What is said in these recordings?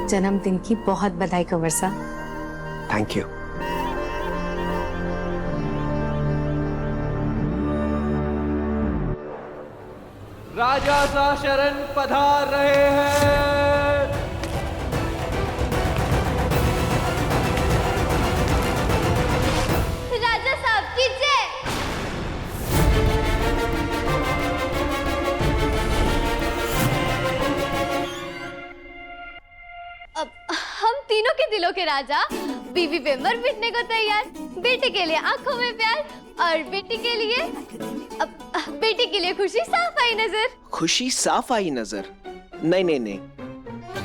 जन्मदिन की बहुत बधाई कंवर साहब। Thank you. राजा सा शरण पधार रहे हैं। राजा साहब की जय। अब हम तीनों के दिलों के राजा, बीवी बेमर बिटने को तैयार, बेटे के लिए आंखों में प्यार और बेटी के लिए बेटी के लिए खुशी साफ आई नजर। खुशी साफ आई नजर? नहीं नहीं नहीं,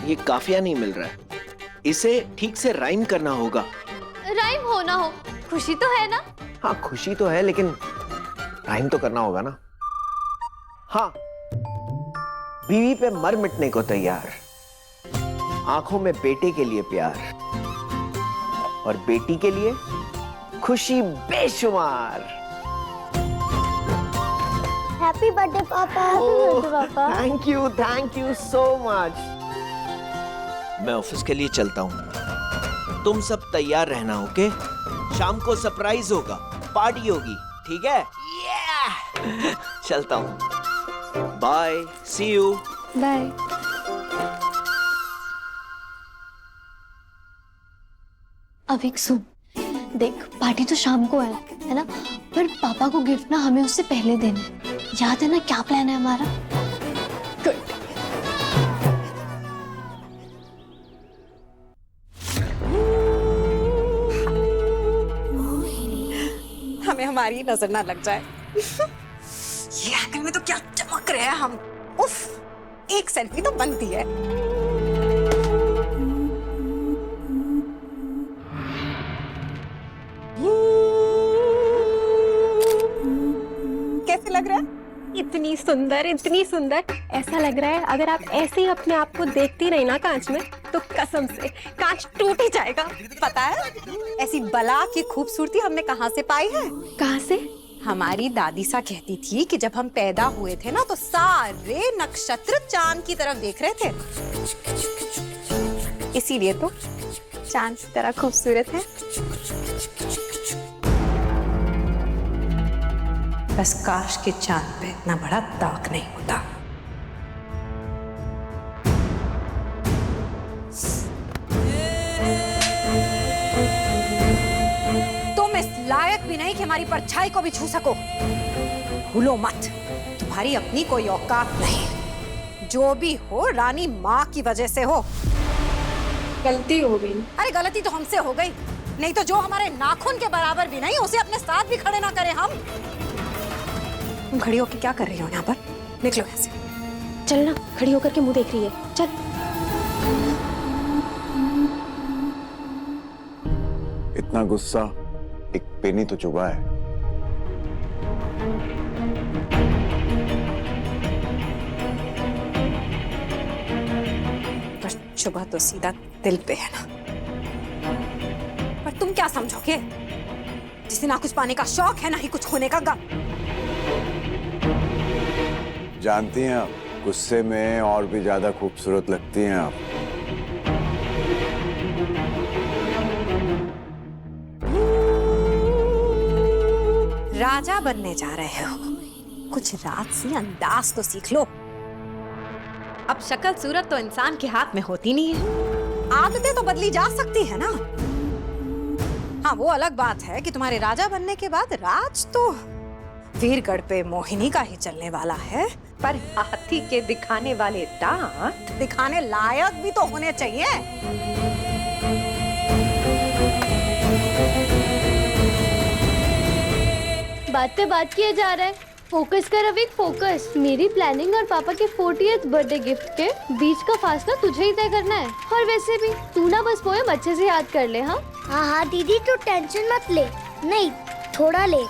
ये काफिया नहीं मिल रहा है। इसे ठीक से राइम करना होगा। राइम हो ना हो, खुशी तो है ना? हाँ खुशी तो है, लेकिन राइम तो करना होगा ना। हाँ, बीवी पे मर मिटने को तैयार, आंखों में बेटे के लिए प्यार और बेटी के लिए खुशी बेशुमार। हैप्पी बर्थडे पापा। Thank you so much. मैं ऑफिस के लिए चलता हूँ, तुम सब तैयार रहना, ओके? शाम को सरप्राइज होगा, पार्टी होगी, ठीक है? चलता हूँ, बाय, सी यू। बाय। अब एक सुन, देख पार्टी तो शाम को है ना? पर पापा को गिफ्ट ना हमें उससे पहले देना है। याद है ना क्या प्लान है हमारा? गुड। हमें हमारी नजर ना लग जाए। ये एंगल में तो क्या चमक रहे हैं हम। उफ, एक सेल्फी तो बनती है। कैसे लग रहा है? इतनी सुंदर, इतनी सुंदर। ऐसा लग रहा है अगर आप ऐसे ही अपने आप को देखती रही ना कांच में, तो कसम से कांच टूट ही जाएगा। पता है ऐसी बला की खूबसूरती हमने कहाँ से पाई है? कहाँ से? हमारी दादी सा कहती थी कि जब हम पैदा हुए थे ना, तो सारे नक्षत्र चांद की तरफ देख रहे थे, इसीलिए तो चांद की तरह खूबसूरत है। बस काश के चांद पे इतना बड़ा दाग नहीं होता। तुम इस लायक भी नहीं कि हमारी परछाई को भी छू सको। भूलो मत, तुम्हारी अपनी कोई औकात नहीं। जो भी हो रानी माँ की वजह से हो। गलती हो गई। अरे गलती तो हमसे हो गई, नहीं तो जो हमारे नाखून के बराबर भी नहीं, उसे अपने साथ भी खड़े ना करें हम। तुम खड़ी होकर क्या कर रही हो यहाँ पर? निकलो यहाँ से। चल ना, खड़ी होकर के मुंह देख रही है। चल। इतना गुस्सा एक पेनी तो चुभा है। पर चुभा तो सीधा दिल पे है ना। पर तुम क्या समझोगे, जिसे ना कुछ पाने का शौक है, ना ही कुछ खोने का गम। जानती हैं आप, गुस्से में और भी ज्यादा खूबसूरत लगती हैं आप। राजा बनने जा रहे हो, कुछ राजसी अंदाज तो सीख लो। अब शक्ल सूरत तो इंसान के हाथ में होती नहीं है, आदतें तो बदली जा सकती है ना। हाँ, वो अलग बात है कि तुम्हारे राजा बनने के बाद राज तो वीरगढ़ पे मोहिनी का ही चलने वाला है। पर हाथी के दिखाने वाले दांत दिखाने लायक भी तो होने चाहिए। बात पे बात किया जा रहा है, फोकस कर अभी, फोकस। मेरी प्लानिंग और पापा के 40th बर्थडे गिफ्ट के बीच का फासला तुझे ही तय करना है। और वैसे भी तू ना बस पोएम अच्छे से याद कर ले। हाँ हाँ दीदी, तू टेंशन मत ले। नहीं, थोड़ा ले,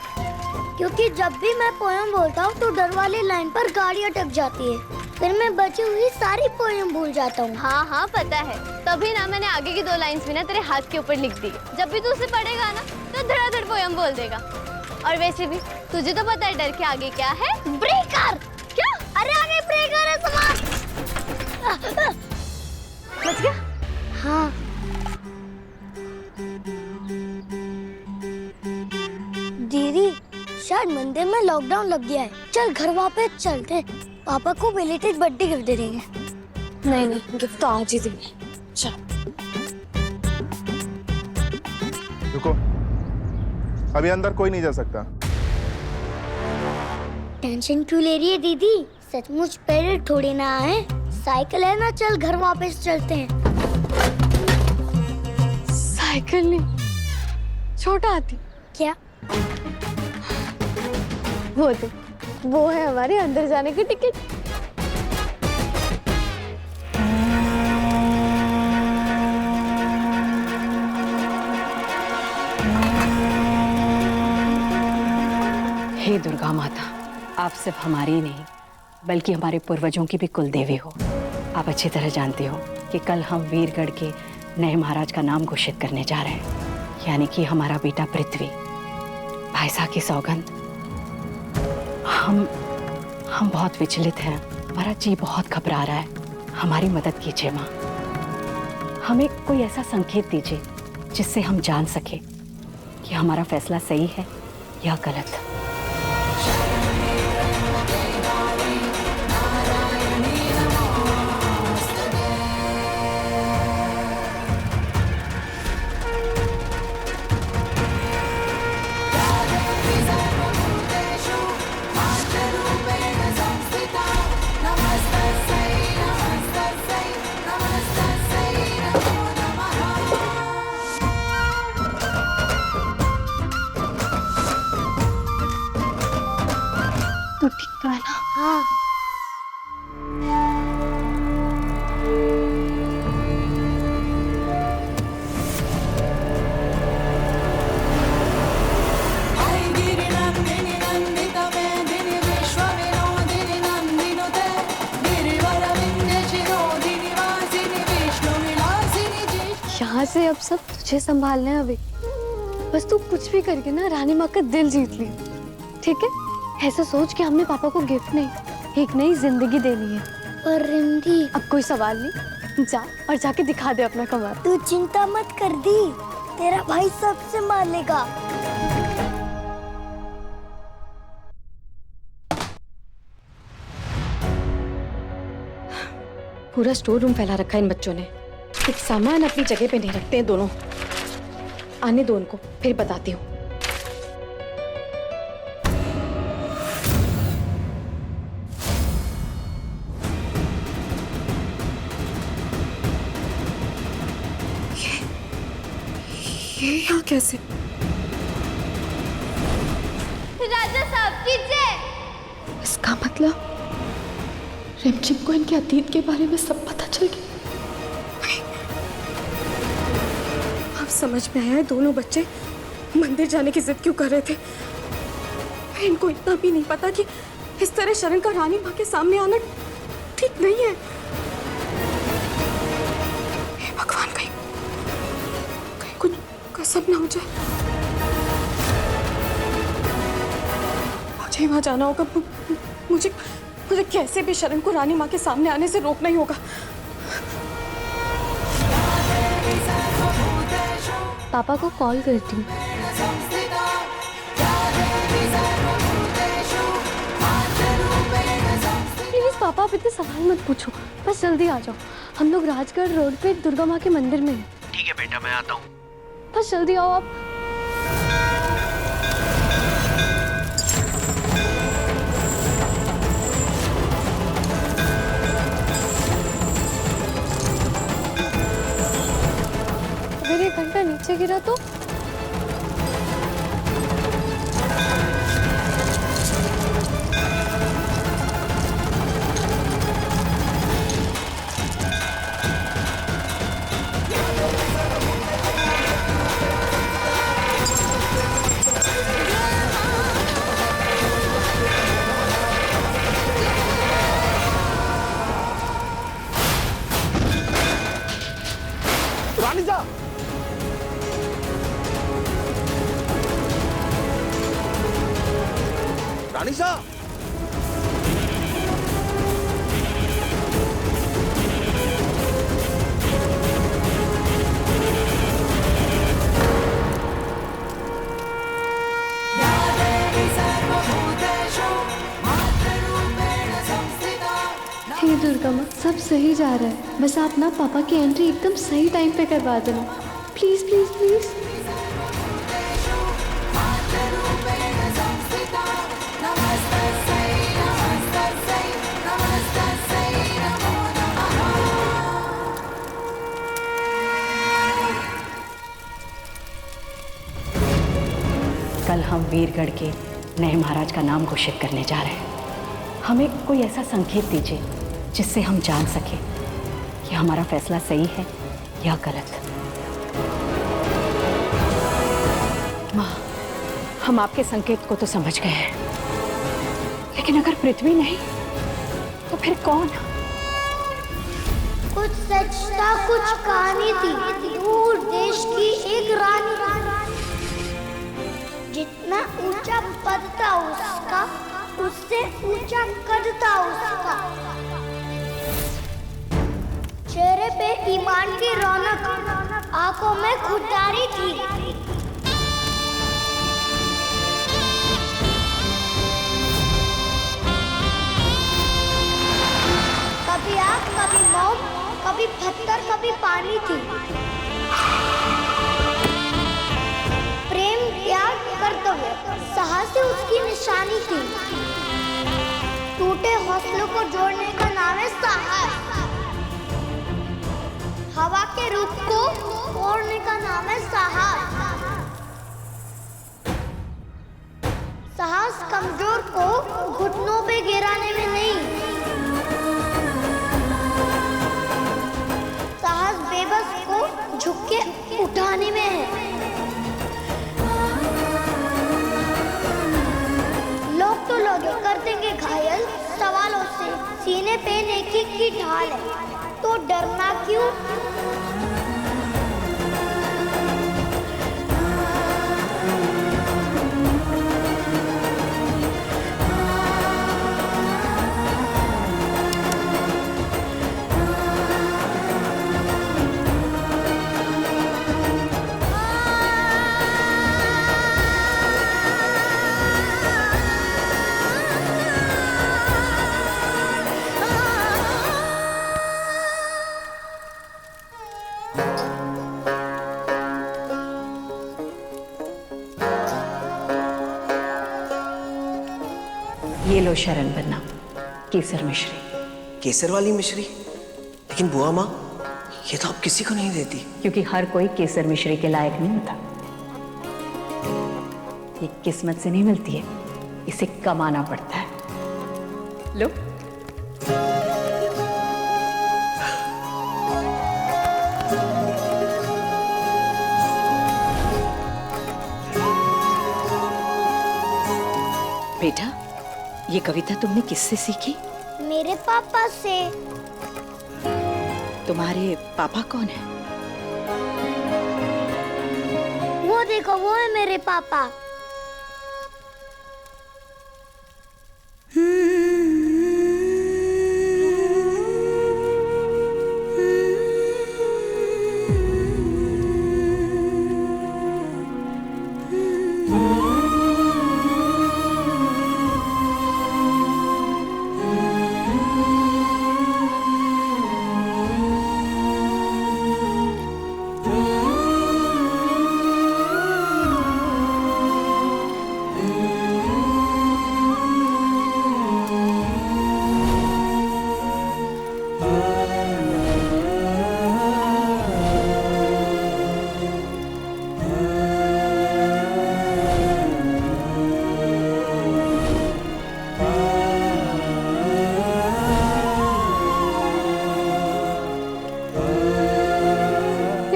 क्योंकि जब भी मैं पोएम बोलता हूँ तो डर वाली लाइन पर गाड़ी अटक जाती है, फिर मैं बची हुई सारी पोएम भूल जाता हूँ। हाँ हाँ पता है, तभी ना मैंने आगे की 2 लाइंस भी ना तेरे हाथ के ऊपर लिख दी। जब भी तू उसे पढ़ेगा ना तो धड़ाधड़ पोएम बोल देगा। और वैसे भी तुझे तो पता है डर के आगे क्या है? ब्रेकर। क्या? अरे आगे ब्रेकर है, समाज। बच गया? हाँ। दीदी, शायद मंदिर में लॉकडाउन लग गया है। चल घर वापस चलते हैं। पापा को बिलेटेड बर्थडे गिफ्ट दे देंगे। नहीं नहीं, गिफ्ट तो आज ही देंगे। चल। रुको, अभी अंदर कोई नहीं जा सकता। टेंशन क्यों ले रही है दीदी? सचमुच पेरेंट थोड़ी ना है। साइकिल है ना, चल घर वापस चलते हैं। साइकिल नहीं, छोटा हाथी। क्या? वो देख, वो है हमारे अंदर जाने की टिकट। हे दुर्गा माता, आप सिर्फ हमारी ही नहीं बल्कि हमारे पूर्वजों की भी कुल देवी हो। आप अच्छी तरह जानते हो कि कल हम वीरगढ़ के नए महाराज का नाम घोषित करने जा रहे हैं, यानी कि हमारा बेटा पृथ्वी। भाई साहब की सौगंध, हम बहुत विचलित हैं। हमारा जी बहुत घबरा रहा है। हमारी मदद कीजिए माँ। हमें कोई ऐसा संकेत दीजिए जिससे हम जान सके कि हमारा फैसला सही है या गलत। तो ठीक तो है ना? हाँ। यहाँ से अब सब तुझे संभालना है अभी। बस तू कुछ भी करके ना रानी माँ का दिल जीत ली, ठीक है? ऐसा सोच कि हमने पापा को गिफ्ट नहीं, एक नई जिंदगी देनी है। पर रिंधी, अब कोई सवाल नहीं, जा और जाके दिखा दे अपना कमाल। तू चिंता मत कर दी, तेरा भाई सब संभाल लेगा। पूरा स्टोर रूम फैला रखा है इन बच्चों ने। एक सामान अपनी जगह पे नहीं रखते हैं दोनों। आने दो उनको, फिर बताती हूँ। ये यहाँ कैसे? राजा साहब की जय। इसका मतलब रिमझिम को इनके अतीत के बारे में सब पता चल गया। अब समझ में आया है दोनों बच्चे मंदिर जाने की जिद क्यों कर रहे थे। इनको इतना भी नहीं पता कि इस तरह शरण का रानी माँ के सामने आना ठीक नहीं है। हे भगवान, कहीं कुछ कसम ना हो जाए। मुझे वहां जाना होगा। मुझे कैसे भी शरण को रानी माँ के सामने आने से रोकना ही होगा। पापा को कॉल करती हूँ। प्लीज पापा, आप इतने सवाल मत पूछो, बस जल्दी आ जाओ। हम लोग राजगढ़ रोड पे दुर्गा माँ के मंदिर में हैं। ठीक है बेटा, मैं आता हूँ। बस जल्दी आओ आप। अगर ये घंटा नीचे गिरा तो? हे दुर्गा माँ, सब सही जा रहा है, बस आप ना पापा की एंट्री एकदम सही टाइम पे करवा देना, प्लीज प्लीज प्लीज। कल हम वीरगढ़ के नए महाराज का नाम घोषित करने जा रहे हैं। हमें कोई ऐसा संकेत दीजिए जिससे हम जान सके कि हमारा फैसला सही है या गलत। माँ, हम आपके संकेत को तो समझ गए हैं, लेकिन अगर पृथ्वी नहीं तो फिर कौन? कुछ सच था, कुछ कहानी थी, दूर देश की एक रानी। जितना ऊंचा पद था उसका, उससे ऊंचा कद था उसका। चेहरे पे ईमान की रौनक, आंखों में खुदारी थी। कभी आग, कभी मोम, कभी पत्थर, कभी पानी थी। प्रेम, त्याग, कर्तव्य, साहस उसकी निशानी थी। टूटे हौसलों को जोड़ने का नाम है साहस। हवा के रूप को तोड़ने का नाम है साहस। साहस कमजोर को घुटनों पे गिराने में नहीं, साहस बेबस को झुक के उठाने में है। लोग तो लोग कर देंगे घायल सवालों से, सीने पे नेकी की ढाल है, तो डरना क्यों? ये लो शरण बनना, केसर मिश्री। केसर वाली मिश्री? लेकिन बुआ माँ, ये तो आप किसी को नहीं देती। क्योंकि हर कोई केसर मिश्री के लायक नहीं होता। ये किस्मत से नहीं मिलती है, इसे कमाना पड़ता है। लो। बेटा, ये कविता तुमने किससे सीखी? मेरे पापा से। तुम्हारे पापा कौन है? वो देखो, वो है मेरे पापा।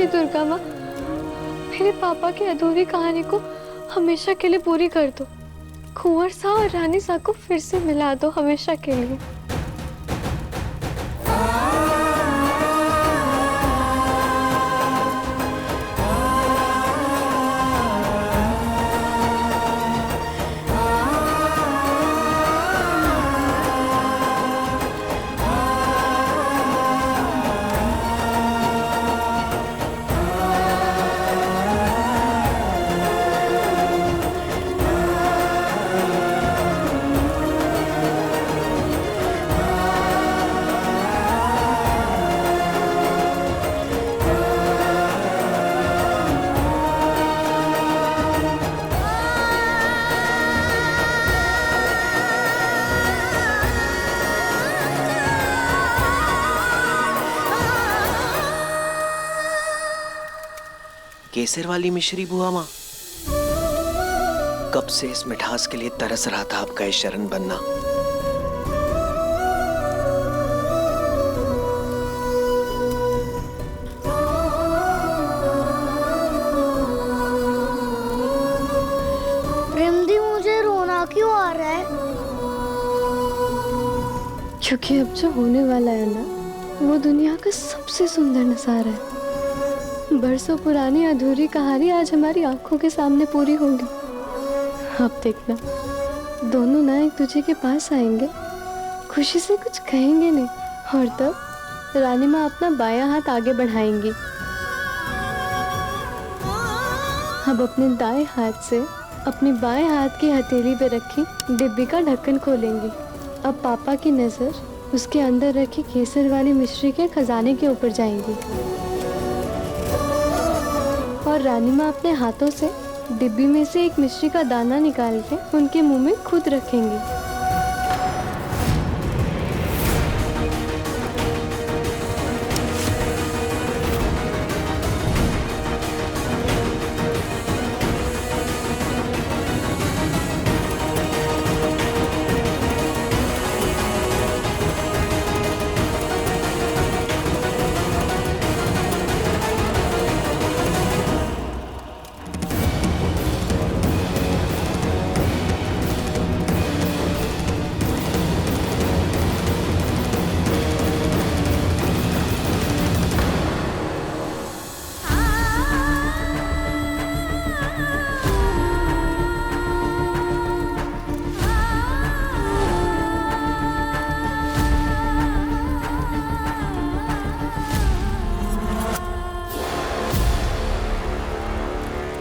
दुर्गा माँ, मेरे पापा की अधूरी कहानी को हमेशा के लिए पूरी कर दो। कुंवर सा और रानी सा को फिर से मिला दो हमेशा के लिए। केसर वाली मिश्री बुआ माँ? कब से इस मिठास के लिए तरस रहा था आपका ये शरण बनना। प्रेम दी, मुझे रोना क्यों आ रहा है? क्योंकि अब जो होने वाला है ना, वो दुनिया का सबसे सुंदर नजारा है। बरसों पुरानी अधूरी कहानी आज हमारी आंखों के सामने पूरी होगी। अब देखना, दोनों ना एक दूसरे के पास आएंगे, खुशी से कुछ कहेंगे नहीं, और तब रानी माँ अपना बायां हाथ आगे बढ़ाएंगी। अब अपने दाएं हाथ से अपनी बाएं हाथ की हथेली पे रखी डिब्बी का ढक्कन खोलेंगी। अब पापा की नजर उसके अंदर रखी केसर वाली मिश्री के खजाने के ऊपर जाएंगी, और रानी माँ अपने हाथों से डिब्बी में से एक मिश्री का दाना निकाल के उनके मुंह में खुद रखेंगी।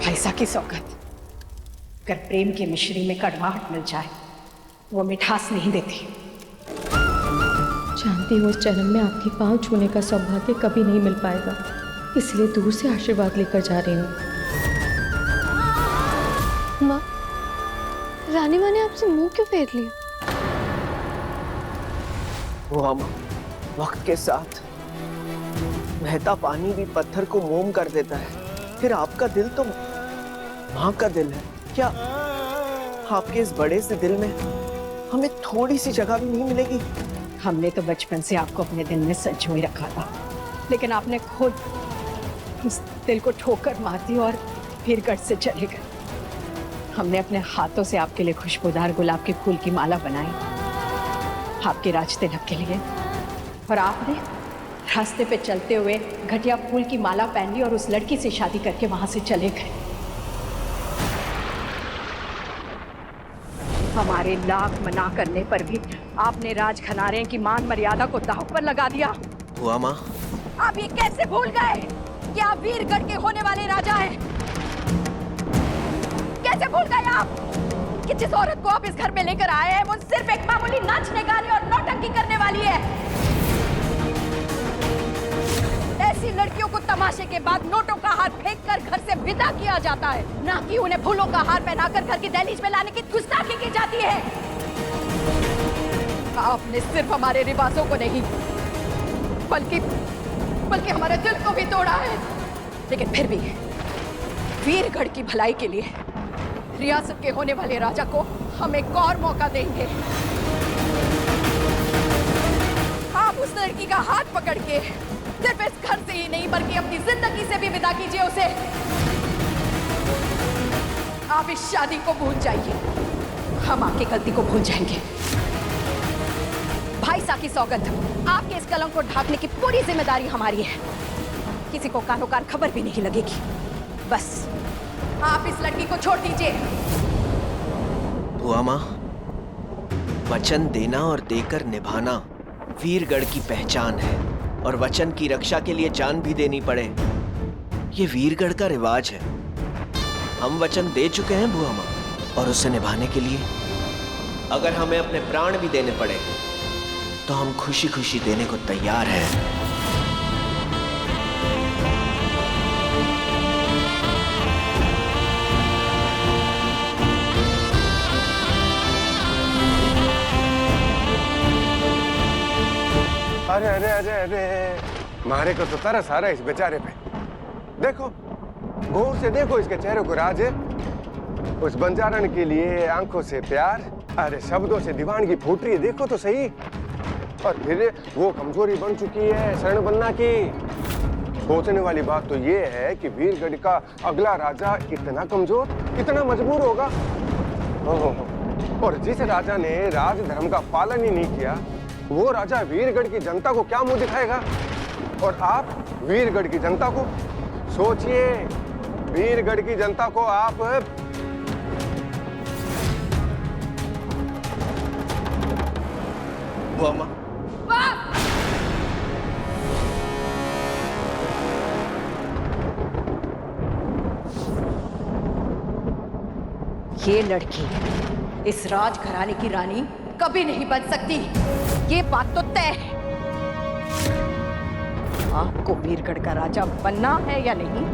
ऐसा की सौगत, अगर प्रेम की मिश्री में कड़वाहट मिल जाए वो मिठास नहीं देती। जानती हूँ इस जन्म में आपके पांव छूने का सौभाग्य कभी नहीं मिल पाएगा, इसलिए दूर से आशीर्वाद लेकर जा रही हूँ। माँ, रानी माँ ने आपसे मुंह क्यों फेर लिया? बुआ माँ, वक्त के साथ बहता पानी भी पत्थर को मोम कर देता है। फिर आपका दिल तो माँ का दिल है। क्या आपके इस बड़े से दिल में हमें थोड़ी सी जगह भी नहीं मिलेगी? हमने तो बचपन से आपको अपने दिल में संजोए रखा था, लेकिन आपने खुद उस दिल को ठोकर मार दी और वीरगढ़ से चले गए। हमने अपने हाथों से आपके लिए खुशबूदार गुलाब के फूल की माला बनाई आपके राज तिलक के लिए, और आपने रास्ते पे चलते हुए घटिया फूल की माला पहन ली और उस लड़की से शादी करके वहां से चले गए। हमारे लाख मना करने पर भी आपने राज खनारे की मान मर्यादा को दांव पर लगा दिया। बुआ माँ, आप ये कैसे भूल गए कि आप वीरगढ़ के होने वाले राजा हैं? कैसे भूल गए आप कि जिस औरत को आप इस घर में लेकर आए हैं वो सिर्फ एक मामूली नाचने गाने और नौटंकी करने वाली है? ऐसी लड़कियों को तमाशे के बाद नोटों का हार फेंक कर घर से विदा किया जाता है, ना कि उन्हें फूलों का हार पहनाकर घर की दहलीज में लाने की गुस्ताखी की जाती है। आपने सिर्फ हमारे रिवाजों को नहीं बल्कि हमारे दिल को भी तोड़ा है। लेकिन फिर भी वीरगढ़ की भलाई के लिए रियासत के होने वाले राजा को हम एक और मौका देंगे। आप उस लड़की का हाथ पकड़ के सिर्फ इस घर से ही नहीं बल्कि अपनी जिंदगी से भी विदा कीजिए उसे। आप इस शादी को भूल जाइए, हम आपकी गलती को भूल जाएंगे। भाई सा की सौगंध, आपके इस कलंक को ढाकने की पूरी जिम्मेदारी हमारी है। किसी को कानो कान खबर भी नहीं लगेगी। बस आप इस लड़की को छोड़ दीजिए। बुआ माँ, वचन देना और देकर निभाना वीरगढ़ की पहचान है, और वचन की रक्षा के लिए जान भी देनी पड़े, ये वीरगढ़ का रिवाज है। हम वचन दे चुके हैं बुआ माँ, और उसे निभाने के लिए अगर हमें अपने प्राण भी देने पड़े तो हम खुशी खुशी देने को तैयार हैं। अरे अरे अरे अरे, मारे को तो तरस आ रहा है इस बेचारे पे। देखो गौर से देखो इसके चेहरे को राज। उस बंजारन के लिए आंखों से प्यार, अरे शब्दों से दीवानगी फूट रही है, देखो तो सही। और फिर वो कमजोरी बन चुकी है शरण बनना की। सोचने वाली बात तो ये है कि वीरगढ़ का अगला राजा इतना कमजोर, इतना मजबूर होगा। और जिस राजा ने राज धर्म का पालन ही नहीं किया, वो राजा वीरगढ़ की जनता को क्या मुंह दिखाएगा? और आप वीरगढ़ की जनता को सोचिए, वीरगढ़ की जनता को आप ये लड़की इस राजघराने की रानी कभी नहीं बन सकती, ये बात तो तय है। आपको वीरगढ़ का राजा बनना है या नहीं,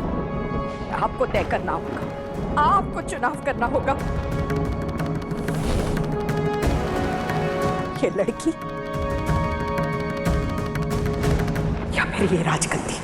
आपको तय करना होगा, आपको चुनाव करना होगा। ये लड़की या फिर ये राजगद्दी।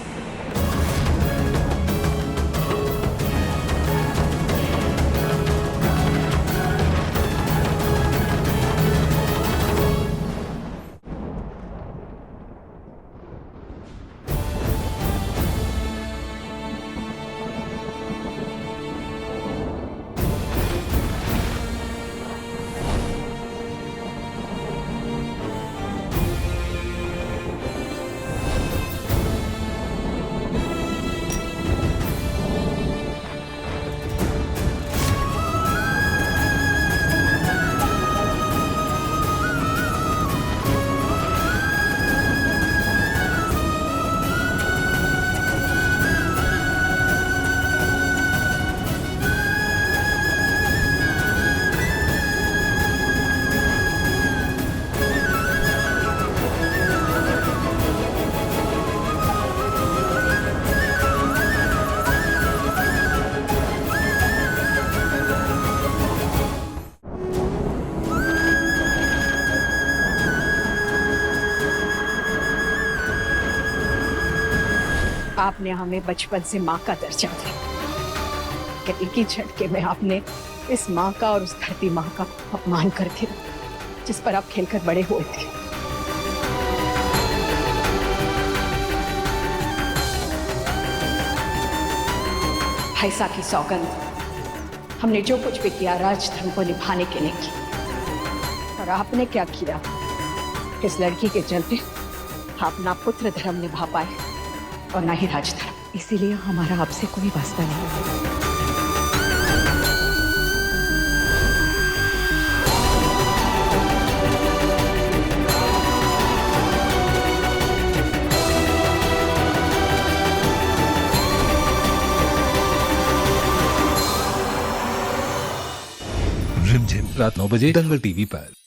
आपने हमें बचपन से माँ का दर्जा दिया, कि एक ही झटके में आपने इस माँ का और उस धरती माँ का अपमान कर दिया, जिस पर आप खेलकर बड़े हुए थे। ऐसा की सौगंध हमने जो कुछ भी किया राजधर्म को निभाने के लिए की, और आपने क्या किया? इस लड़की के चलते आप ना पुत्र धर्म निभा पाए और ना ही राजधर्म। इसीलिए हमारा आपसे कोई वास्ता नहीं है। रिमझिम रात 9 बजे दंगल टीवी पर।